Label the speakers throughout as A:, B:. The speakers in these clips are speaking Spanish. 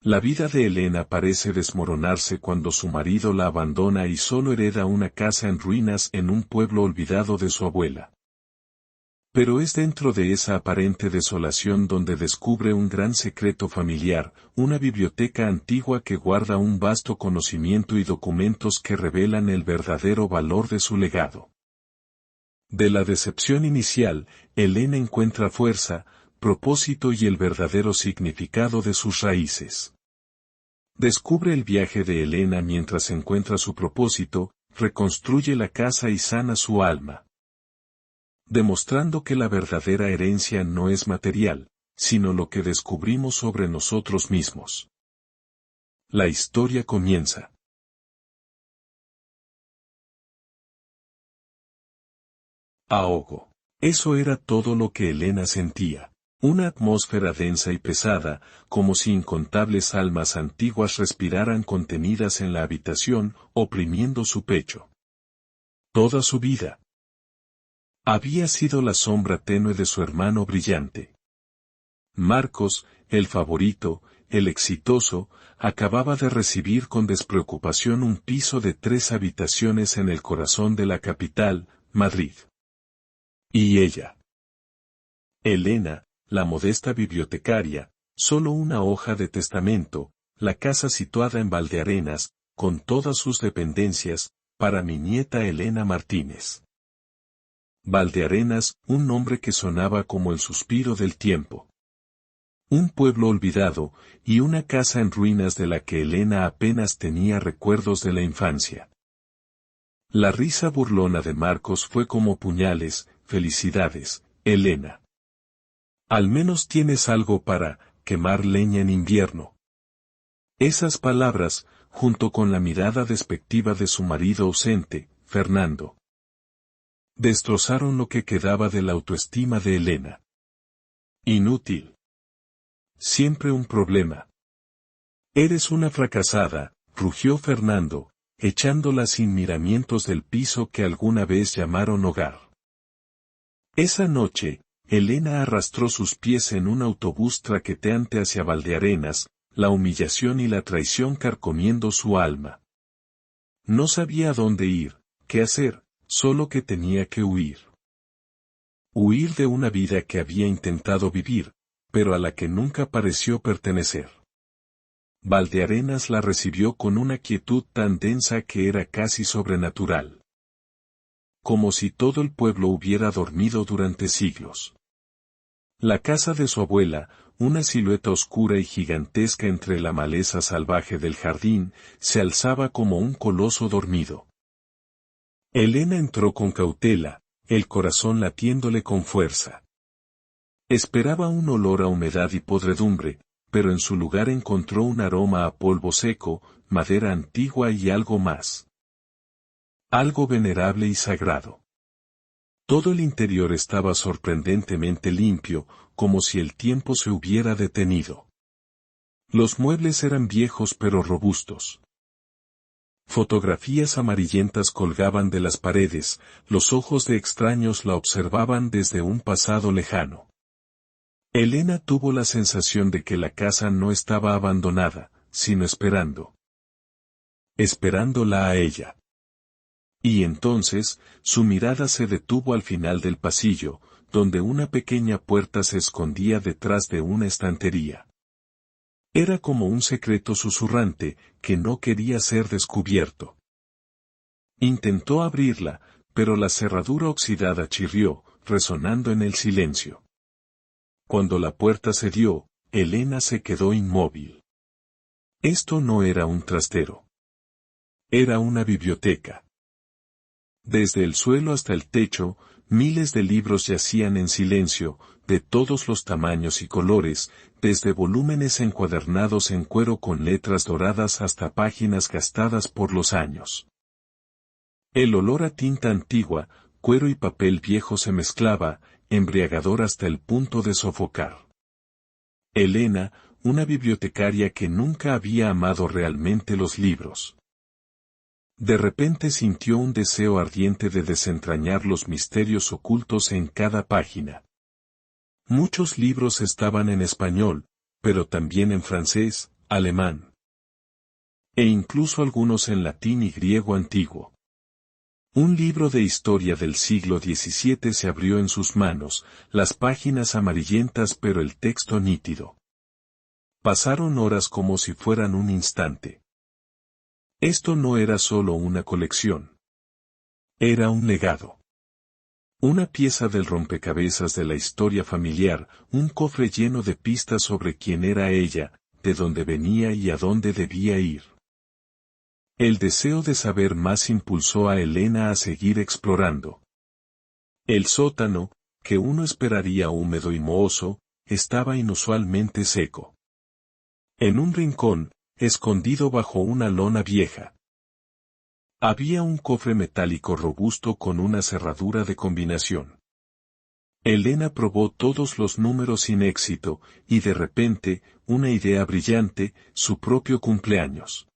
A: La vida de Elena parece desmoronarse cuando su marido la abandona y solo hereda una casa en ruinas en un pueblo olvidado de su abuela. Pero es dentro de esa aparente desolación donde descubre un gran secreto familiar, una biblioteca antigua que guarda un vasto conocimiento y documentos que revelan el verdadero valor de su legado. De la decepción inicial, Elena encuentra fuerza, propósito y el verdadero significado de sus raíces. Descubre el viaje de Elena mientras encuentra su propósito, reconstruye la casa y sana su alma, demostrando que la verdadera herencia no es material, sino lo que descubrimos sobre nosotros mismos. La historia comienza. Ahogo. Eso era todo lo que Elena sentía. Una atmósfera densa y pesada, como si incontables almas antiguas respiraran contenidas en la habitación, oprimiendo su pecho. Toda su vida había sido la sombra tenue de su hermano brillante. Marcos, el favorito, el exitoso, acababa de recibir con despreocupación un piso de 3 habitaciones en el corazón de la capital, Madrid. Y ella. Elena, la modesta bibliotecaria, solo una hoja de testamento, la casa situada en Valdearenas, con todas sus dependencias, para mi nieta Elena Martínez. Valdearenas, un nombre que sonaba como el suspiro del tiempo. Un pueblo olvidado, y una casa en ruinas de la que Elena apenas tenía recuerdos de la infancia. La risa burlona de Marcos fue como puñales. Felicidades, Elena. Al menos tienes algo para quemar leña en invierno. Esas palabras, junto con la mirada despectiva de su marido ausente, Fernando, destrozaron lo que quedaba de la autoestima de Elena. Inútil. Siempre un problema. Eres una fracasada, rugió Fernando, echándola sin miramientos del piso que alguna vez llamaron hogar. Esa noche, Elena arrastró sus pies en un autobús traqueteante hacia Valdearenas, la humillación y la traición carcomiendo su alma. No sabía a dónde ir, qué hacer, solo que tenía que huir. Huir de una vida que había intentado vivir, pero a la que nunca pareció pertenecer. Valdearenas la recibió con una quietud tan densa que era casi sobrenatural. Como si todo el pueblo hubiera dormido durante siglos. La casa de su abuela, una silueta oscura y gigantesca entre la maleza salvaje del jardín, se alzaba como un coloso dormido. Elena entró con cautela, el corazón latiéndole con fuerza. Esperaba un olor a humedad y podredumbre, pero en su lugar encontró un aroma a polvo seco, madera antigua y algo más. Algo venerable y sagrado. Todo el interior estaba sorprendentemente limpio, como si el tiempo se hubiera detenido. Los muebles eran viejos pero robustos. Fotografías amarillentas colgaban de las paredes, los ojos de extraños la observaban desde un pasado lejano. Elena tuvo la sensación de que la casa no estaba abandonada, sino esperando. Esperándola a ella. Y entonces, su mirada se detuvo al final del pasillo, donde una pequeña puerta se escondía detrás de una estantería. Era como un secreto susurrante, que no quería ser descubierto. Intentó abrirla, pero la cerradura oxidada chirrió, resonando en el silencio. Cuando la puerta cedió, Elena se quedó inmóvil. Esto no era un trastero. Era una biblioteca. Desde el suelo hasta el techo, miles de libros yacían en silencio, de todos los tamaños y colores, desde volúmenes encuadernados en cuero con letras doradas hasta páginas gastadas por los años. El olor a tinta antigua, cuero y papel viejo se mezclaba, embriagador hasta el punto de sofocar. Elena, una bibliotecaria que nunca había amado realmente los libros. De repente sintió un deseo ardiente de desentrañar los misterios ocultos en cada página. Muchos libros estaban en español, pero también en francés, alemán, e incluso algunos en latín y griego antiguo. Un libro de historia del siglo XVII se abrió en sus manos, las páginas amarillentas pero el texto nítido. Pasaron horas como si fueran un instante. Esto no era solo una colección. Era un legado. Una pieza del rompecabezas de la historia familiar, un cofre lleno de pistas sobre quién era ella, de dónde venía y a dónde debía ir. El deseo de saber más impulsó a Elena a seguir explorando. El sótano, que uno esperaría húmedo y mohoso, estaba inusualmente seco. En un rincón, escondido bajo una lona vieja, había un cofre metálico robusto con una cerradura de combinación. Elena probó todos los números sin éxito, y de repente, una idea brillante, su propio cumpleaños.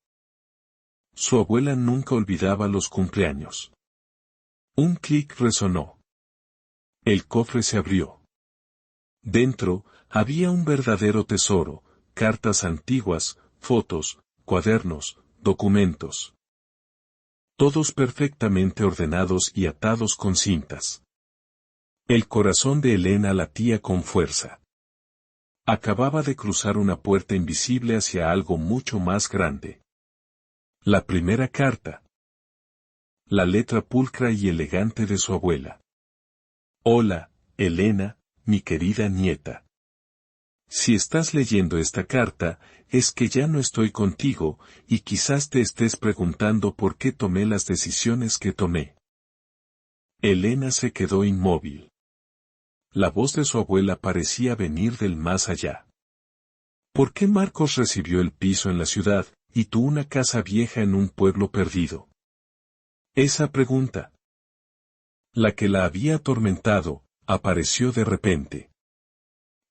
A: Su abuela nunca olvidaba los cumpleaños. Un clic resonó. El cofre se abrió. Dentro, había un verdadero tesoro, cartas antiguas, fotos, cuadernos, documentos. Todos perfectamente ordenados y atados con cintas. El corazón de Elena latía con fuerza. Acababa de cruzar una puerta invisible hacia algo mucho más grande. La primera carta. La letra pulcra y elegante de su abuela. Hola, Elena, mi querida nieta. Si estás leyendo esta carta, es que ya no estoy contigo, y quizás te estés preguntando por qué tomé las decisiones que tomé. Elena se quedó inmóvil. La voz de su abuela parecía venir del más allá. ¿Por qué Marcos recibió el piso en la ciudad, y tú una casa vieja en un pueblo perdido? Esa pregunta, la que la había atormentado, apareció de repente.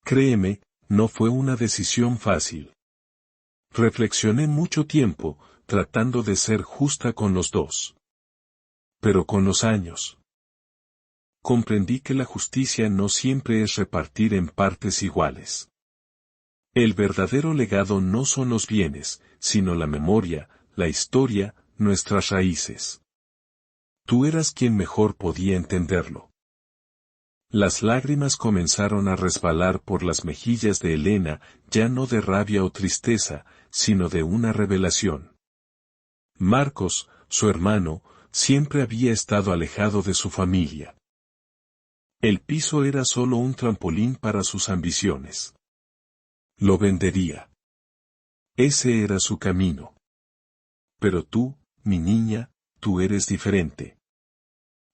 A: Créeme, no fue una decisión fácil. Reflexioné mucho tiempo, tratando de ser justa con los dos. Pero con los años, comprendí que la justicia no siempre es repartir en partes iguales. El verdadero legado no son los bienes, sino la memoria, la historia, nuestras raíces. Tú eras quien mejor podía entenderlo. Las lágrimas comenzaron a resbalar por las mejillas de Elena, ya no de rabia o tristeza, sino de una revelación. Marcos, su hermano, siempre había estado alejado de su familia. El piso era solo un trampolín para sus ambiciones. Lo vendería. Ese era su camino. Pero tú, mi niña, tú eres diferente.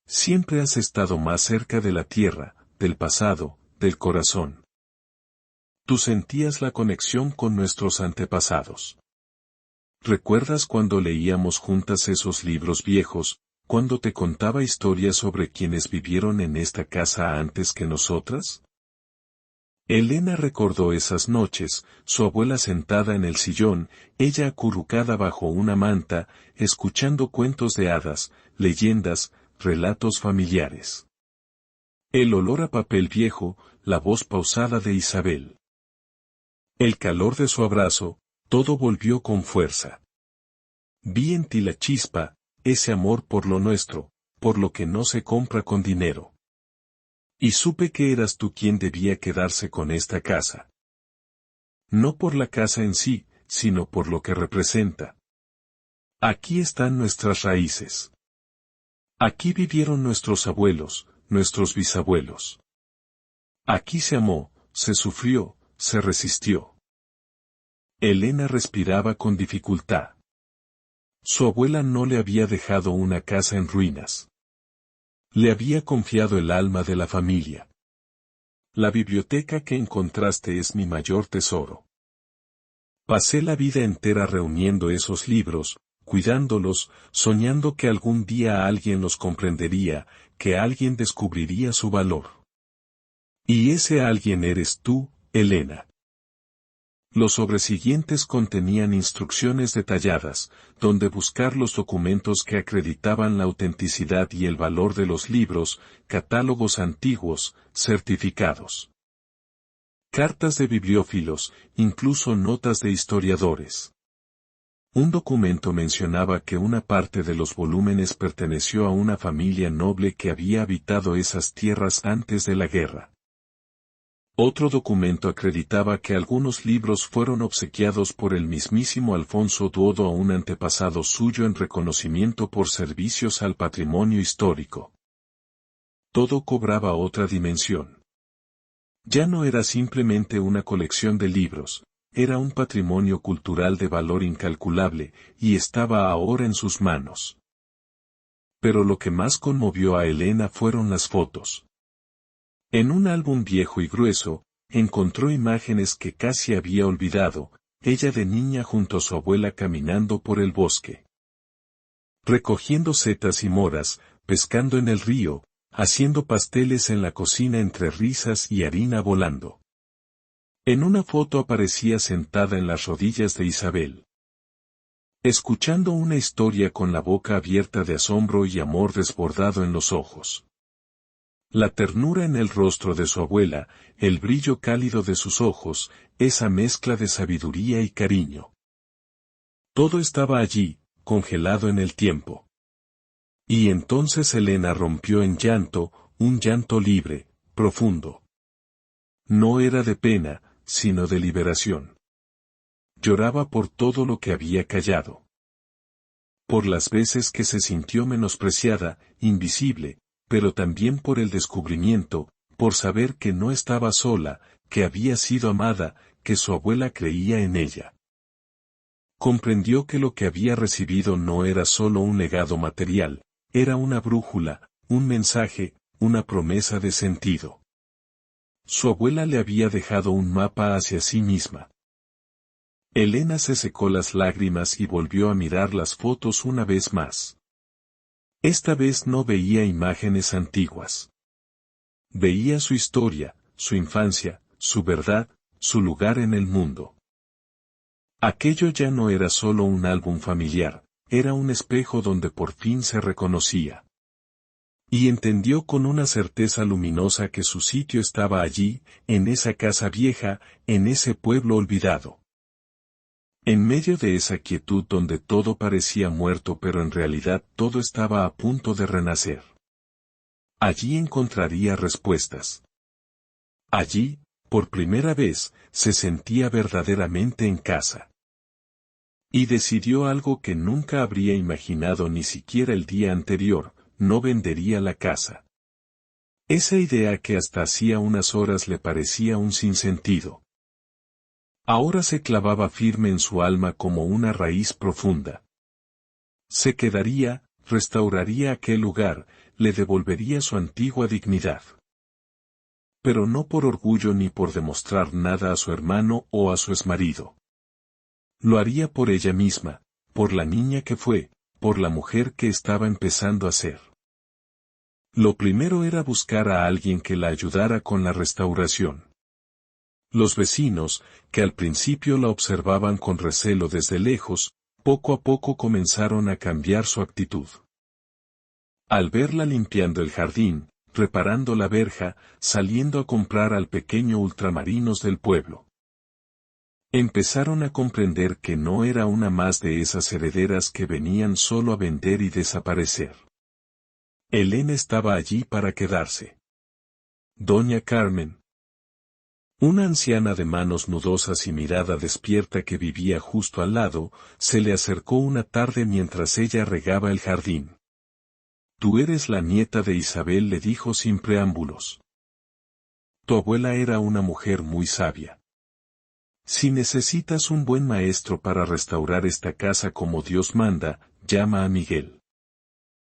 A: Siempre has estado más cerca de la tierra, del pasado, del corazón. Tú sentías la conexión con nuestros antepasados. ¿Recuerdas cuando leíamos juntas esos libros viejos, cuando te contaba historias sobre quienes vivieron en esta casa antes que nosotras? Elena recordó esas noches, su abuela sentada en el sillón, ella acurrucada bajo una manta, escuchando cuentos de hadas, leyendas, relatos familiares. El olor a papel viejo, la voz pausada de Isabel. El calor de su abrazo, todo volvió con fuerza. Vi en ti la chispa, ese amor por lo nuestro, por lo que no se compra con dinero. Y supe que eras tú quien debía quedarse con esta casa. No por la casa en sí, sino por lo que representa. Aquí están nuestras raíces. Aquí vivieron nuestros abuelos, nuestros bisabuelos. Aquí se amó, se sufrió, se resistió. Elena respiraba con dificultad. Su abuela no le había dejado una casa en ruinas. Le había confiado el alma de la familia. La biblioteca que encontraste es mi mayor tesoro. Pasé la vida entera reuniendo esos libros, cuidándolos, soñando que algún día alguien los comprendería, que alguien descubriría su valor. Y ese alguien eres tú, Elena. Los sobresiguientes contenían instrucciones detalladas, donde buscar los documentos que acreditaban la autenticidad y el valor de los libros, catálogos antiguos, certificados. Cartas de bibliófilos, incluso notas de historiadores. Un documento mencionaba que una parte de los volúmenes perteneció a una familia noble que había habitado esas tierras antes de la guerra. Otro documento acreditaba que algunos libros fueron obsequiados por el mismísimo Alfonso Duodo a un antepasado suyo en reconocimiento por servicios al patrimonio histórico. Todo cobraba otra dimensión. Ya no era simplemente una colección de libros, era un patrimonio cultural de valor incalculable, y estaba ahora en sus manos. Pero lo que más conmovió a Elena fueron las fotos. En un álbum viejo y grueso, encontró imágenes que casi había olvidado, ella de niña junto a su abuela caminando por el bosque. Recogiendo setas y moras, pescando en el río, haciendo pasteles en la cocina entre risas y harina volando. En una foto aparecía sentada en las rodillas de Isabel, escuchando una historia con la boca abierta de asombro y amor desbordado en los ojos. La ternura en el rostro de su abuela, el brillo cálido de sus ojos, esa mezcla de sabiduría y cariño. Todo estaba allí, congelado en el tiempo. Y entonces Elena rompió en llanto, un llanto libre, profundo. No era de pena, sino de liberación. Lloraba por todo lo que había callado. Por las veces que se sintió menospreciada, invisible, pero también por el descubrimiento, por saber que no estaba sola, que había sido amada, que su abuela creía en ella. Comprendió que lo que había recibido no era solo un legado material, era una brújula, un mensaje, una promesa de sentido. Su abuela le había dejado un mapa hacia sí misma. Elena se secó las lágrimas y volvió a mirar las fotos una vez más. Esta vez no veía imágenes antiguas. Veía su historia, su infancia, su verdad, su lugar en el mundo. Aquello ya no era solo un álbum familiar, era un espejo donde por fin se reconocía. Y entendió con una certeza luminosa que su sitio estaba allí, en esa casa vieja, en ese pueblo olvidado. En medio de esa quietud donde todo parecía muerto pero en realidad todo estaba a punto de renacer. Allí encontraría respuestas. Allí, por primera vez, se sentía verdaderamente en casa. Y decidió algo que nunca habría imaginado ni siquiera el día anterior, no vendería la casa. Esa idea que hasta hacía unas horas le parecía un sinsentido. Ahora se clavaba firme en su alma como una raíz profunda. Se quedaría, restauraría aquel lugar, le devolvería su antigua dignidad. Pero no por orgullo ni por demostrar nada a su hermano o a su exmarido. Lo haría por ella misma, por la niña que fue, por la mujer que estaba empezando a ser. Lo primero era buscar a alguien que la ayudara con la restauración. Los vecinos, que al principio la observaban con recelo desde lejos, poco a poco comenzaron a cambiar su actitud. Al verla limpiando el jardín, reparando la verja, saliendo a comprar al pequeño ultramarinos del pueblo. Empezaron a comprender que no era una más de esas herederas que venían solo a vender y desaparecer. Elena estaba allí para quedarse. Doña Carmen. Una anciana de manos nudosas y mirada despierta que vivía justo al lado, se le acercó una tarde mientras ella regaba el jardín. Tú eres la nieta de Isabel, le dijo sin preámbulos. Tu abuela era una mujer muy sabia. Si necesitas un buen maestro para restaurar esta casa como Dios manda, llama a Miguel.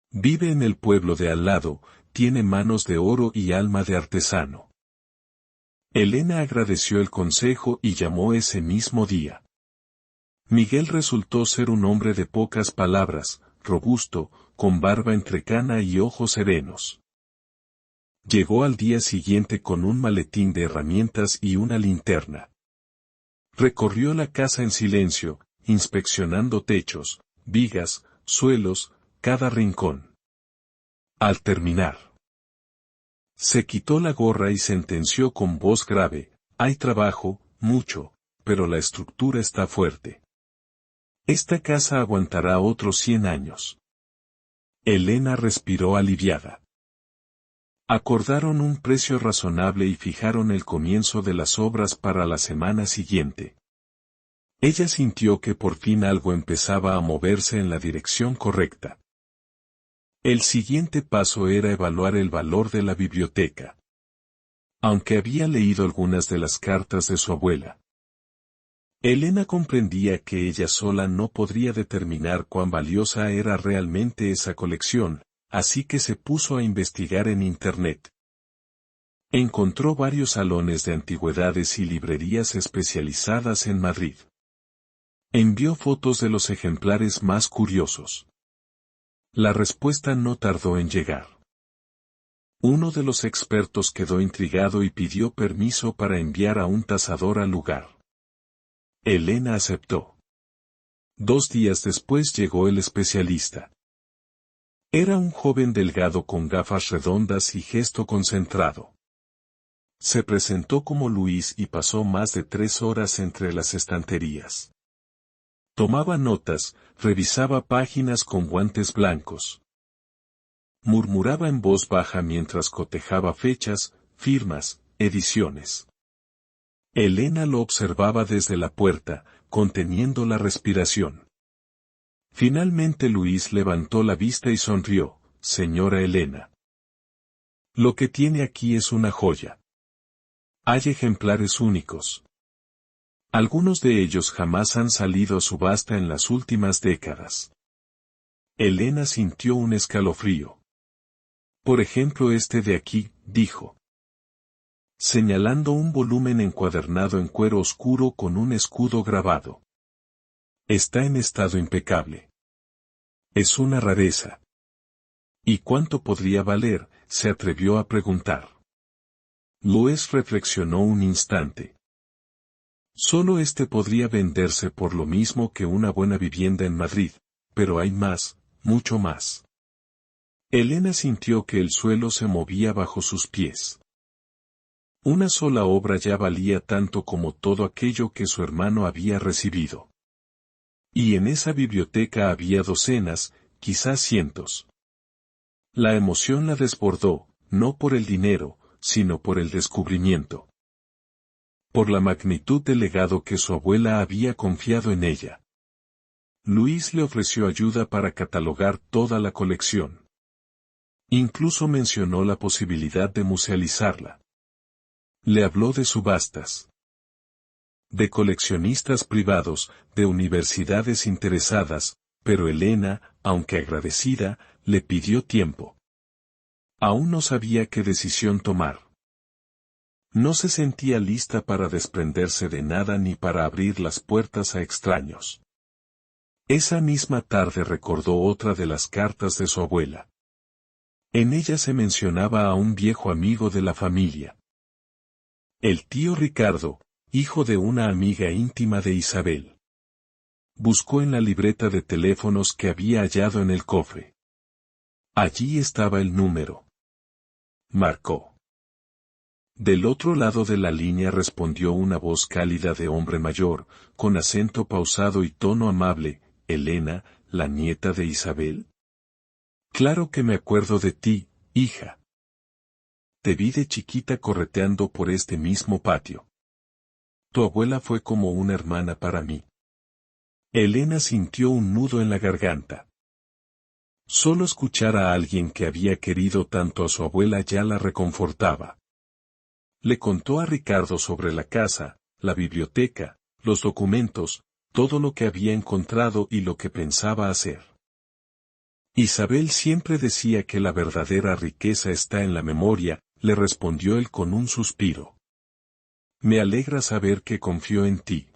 A: Vive en el pueblo de al lado, tiene manos de oro y alma de artesano. Elena agradeció el consejo y llamó ese mismo día. Miguel resultó ser un hombre de pocas palabras, robusto, con barba entrecana y ojos serenos. Llegó al día siguiente con un maletín de herramientas y una linterna. Recorrió la casa en silencio, inspeccionando techos, vigas, suelos, cada rincón. Al terminar, se quitó la gorra y sentenció con voz grave: Hay trabajo, mucho, pero la estructura está fuerte. Esta casa aguantará otros 100 años. Elena respiró aliviada. Acordaron un precio razonable y fijaron el comienzo de las obras para la semana siguiente. Ella sintió que por fin algo empezaba a moverse en la dirección correcta. El siguiente paso era evaluar el valor de la biblioteca. Aunque había leído algunas de las cartas de su abuela, Elena comprendía que ella sola no podría determinar cuán valiosa era realmente esa colección, así que se puso a investigar en Internet. Encontró varios salones de antigüedades y librerías especializadas en Madrid. Envió fotos de los ejemplares más curiosos. La respuesta no tardó en llegar. Uno de los expertos quedó intrigado y pidió permiso para enviar a un tasador al lugar. Elena aceptó. 2 días después llegó el especialista. Era un joven delgado con gafas redondas y gesto concentrado. Se presentó como Luis y pasó más de 3 horas entre las estanterías. Tomaba notas, revisaba páginas con guantes blancos. Murmuraba en voz baja mientras cotejaba fechas, firmas, ediciones. Elena lo observaba desde la puerta, conteniendo la respiración. Finalmente Luis levantó la vista y sonrió. Señora Elena. Lo que tiene aquí es una joya. Hay ejemplares únicos. Algunos de ellos jamás han salido a subasta en las últimas décadas. Elena sintió un escalofrío. Por ejemplo este de aquí, dijo, señalando un volumen encuadernado en cuero oscuro con un escudo grabado. Está en estado impecable. Es una rareza. ¿Y cuánto podría valer?, se atrevió a preguntar. Luis reflexionó un instante. Solo este podría venderse por lo mismo que una buena vivienda en Madrid, pero hay más, mucho más. Elena sintió que el suelo se movía bajo sus pies. Una sola obra ya valía tanto como todo aquello que su hermano había recibido. Y en esa biblioteca había docenas, quizás cientos. La emoción la desbordó, no por el dinero, sino por el descubrimiento. Por la magnitud del legado que su abuela había confiado en ella. Luis le ofreció ayuda para catalogar toda la colección. Incluso mencionó la posibilidad de musealizarla. Le habló de subastas, de coleccionistas privados, de universidades interesadas, pero Elena, aunque agradecida, le pidió tiempo. Aún no sabía qué decisión tomar. No se sentía lista para desprenderse de nada ni para abrir las puertas a extraños. Esa misma tarde recordó otra de las cartas de su abuela. En ella se mencionaba a un viejo amigo de la familia. El tío Ricardo, hijo de una amiga íntima de Isabel. Buscó en la libreta de teléfonos que había hallado en el cofre. Allí estaba el número. Marcó. Del otro lado de la línea respondió una voz cálida de hombre mayor, con acento pausado y tono amable. Elena, la nieta de Isabel. Claro que me acuerdo de ti, hija. Te vi de chiquita correteando por este mismo patio. Tu abuela fue como una hermana para mí. Elena sintió un nudo en la garganta. Solo escuchar a alguien que había querido tanto a su abuela ya la reconfortaba. Le contó a Ricardo sobre la casa, la biblioteca, los documentos, todo lo que había encontrado y lo que pensaba hacer. Isabel siempre decía que la verdadera riqueza está en la memoria, le respondió él con un suspiro. Me alegra saber que confío en ti.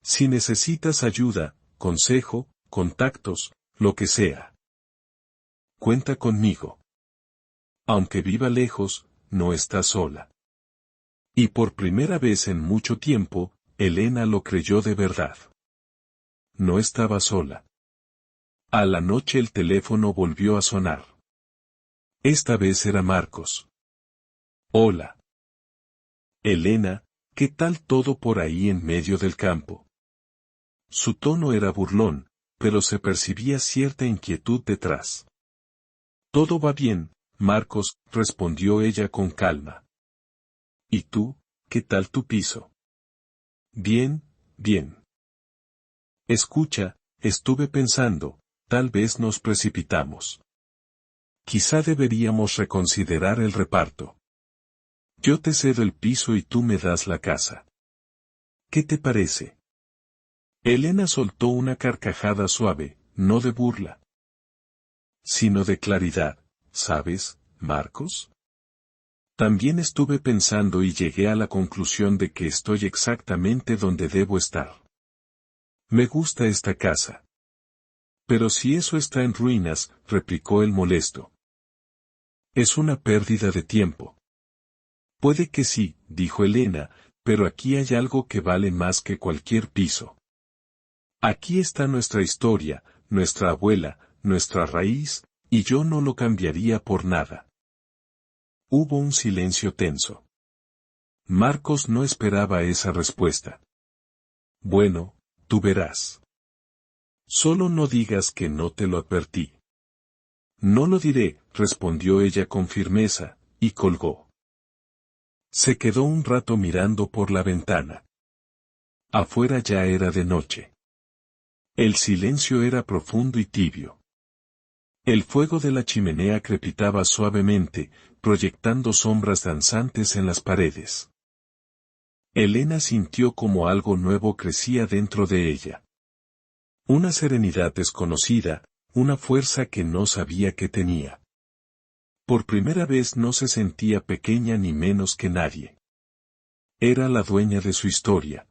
A: Si necesitas ayuda, consejo, contactos, lo que sea. Cuenta conmigo. Aunque viva lejos, no está sola. Y por primera vez en mucho tiempo, Elena lo creyó de verdad. No estaba sola. A la noche el teléfono volvió a sonar. Esta vez era Marcos. Hola. Elena, ¿Qué tal todo por ahí en medio del campo? Su tono era burlón, pero se percibía cierta inquietud detrás. Todo va bien, Marcos, respondió ella con calma. ¿Y tú, qué tal tu piso? Bien, bien. Escucha, estuve pensando, tal vez nos precipitamos. Quizá deberíamos reconsiderar el reparto. Yo te cedo el piso y tú me das la casa. ¿Qué te parece? Elena soltó una carcajada suave, no de burla, sino de claridad, ¿sabes, Marcos? También estuve pensando y llegué a la conclusión de que estoy exactamente donde debo estar. Me gusta esta casa. Pero si eso está en ruinas, replicó el molesto. Es una pérdida de tiempo. Puede que sí, dijo Elena, pero aquí hay algo que vale más que cualquier piso. Aquí está nuestra historia, nuestra abuela, nuestra raíz, y yo no lo cambiaría por nada. Hubo un silencio tenso. Marcos no esperaba esa respuesta. Bueno, tú verás. Solo no digas que no te lo advertí. No lo diré, respondió ella con firmeza, y colgó. Se quedó un rato mirando por la ventana. Afuera ya era de noche. El silencio era profundo y tibio. El fuego de la chimenea crepitaba suavemente, proyectando sombras danzantes en las paredes. Elena sintió como algo nuevo crecía dentro de ella. Una serenidad desconocida, una fuerza que no sabía que tenía. Por primera vez no se sentía pequeña ni menos que nadie. Era la dueña de su historia,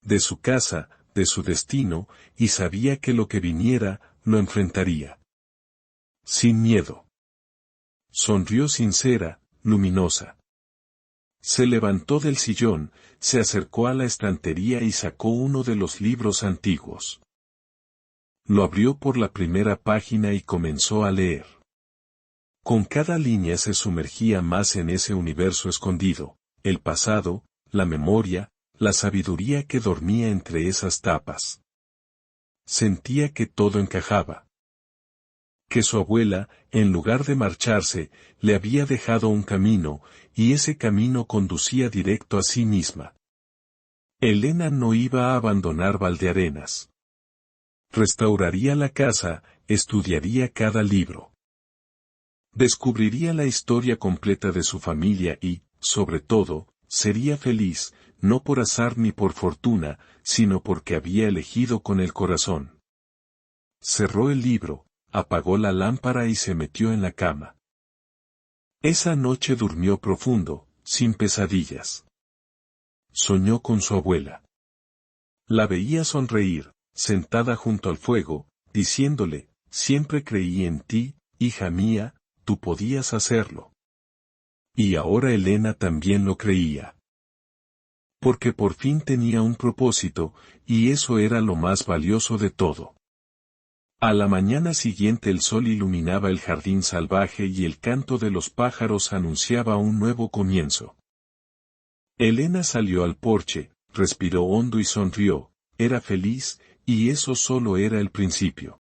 A: de su casa, de su destino, y sabía que lo que viniera, lo enfrentaría. Sin miedo. Sonrió sincera, luminosa. Se levantó del sillón, se acercó a la estantería y sacó uno de los libros antiguos. Lo abrió por la primera página y comenzó a leer. Con cada línea se sumergía más en ese universo escondido, el pasado, la memoria, la sabiduría que dormía entre esas tapas. Sentía que todo encajaba. Que su abuela, en lugar de marcharse, le había dejado un camino, y ese camino conducía directo a sí misma. Elena no iba a abandonar Valdearenas. Restauraría la casa, estudiaría cada libro. Descubriría la historia completa de su familia y, sobre todo, sería feliz, no por azar ni por fortuna, sino porque había elegido con el corazón. Cerró el libro, apagó la lámpara y se metió en la cama. Esa noche durmió profundo, sin pesadillas. Soñó con su abuela. La veía sonreír, sentada junto al fuego, diciéndole, siempre creí en ti, hija mía, tú podías hacerlo. Y ahora Elena también lo creía. Porque por fin tenía un propósito, y eso era lo más valioso de todo. A la mañana siguiente el sol iluminaba el jardín salvaje y el canto de los pájaros anunciaba un nuevo comienzo. Elena salió al porche, respiró hondo y sonrió, era feliz, y eso solo era el principio.